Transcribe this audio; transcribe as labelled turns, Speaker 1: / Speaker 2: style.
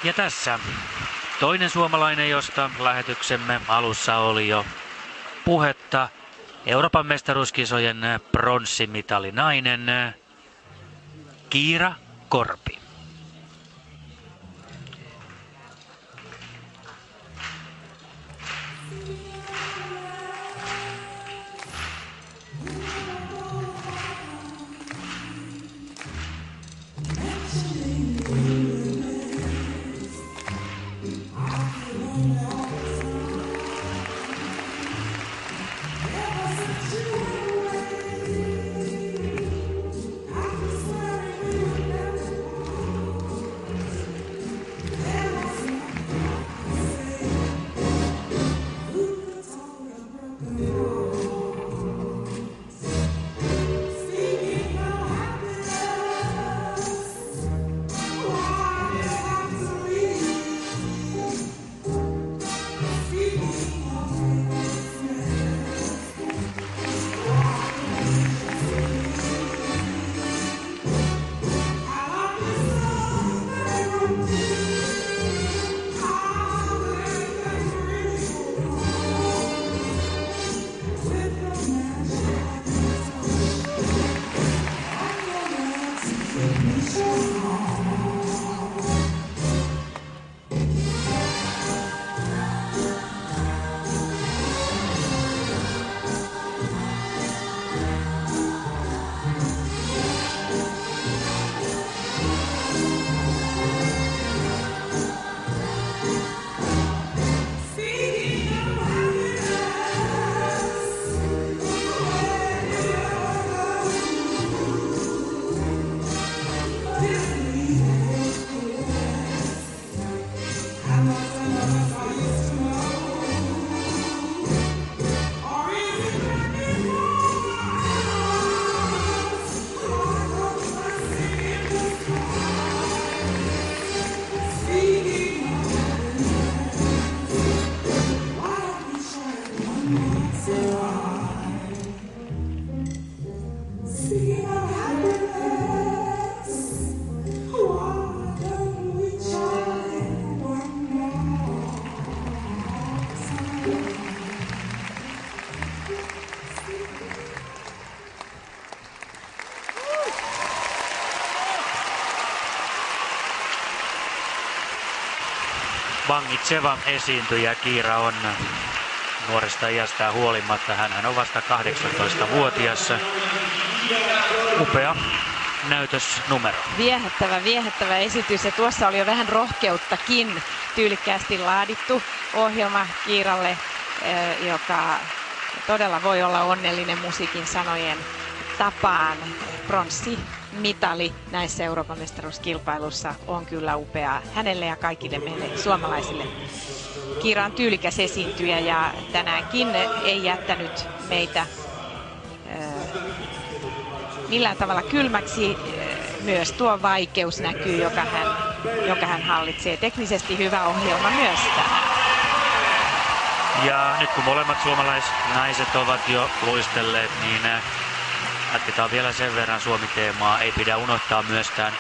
Speaker 1: Ja tässä toinen suomalainen, josta lähetyksemme alussa oli jo puhetta. Euroopan mestaruuskisojen pronssimitalinainen Kiira Korpi. Vangitseva esiintyjä Kiira on nuoresta iästään huolimatta. Hänhän on vasta 18-vuotias. Upea näytösnumero.
Speaker 2: Viehättävä esitys, ja tuossa oli jo vähän rohkeuttakin. Tyylikkäästi laadittu ohjelma Kiiralle, joka todella voi olla onnellinen musiikin sanojen tapaan. Pronssimitali näissä Euroopan mestaruuskilpailussa on kyllä upeaa hänelle ja kaikille meille suomalaisille. Kiira on tyylikäs esiintyjä ja tänäänkin ei jättänyt meitä millään tavalla kylmäksi. Myös tuo vaikeus näkyy, joka hän hallitsee. Teknisesti hyvä ohjelma myös tänään.
Speaker 1: Ja nyt kun molemmat suomalaisnaiset ovat jo luistelleet, niin jatketaan vielä sen verran Suomi-teemaa. Ei pidä unohtaa myöskään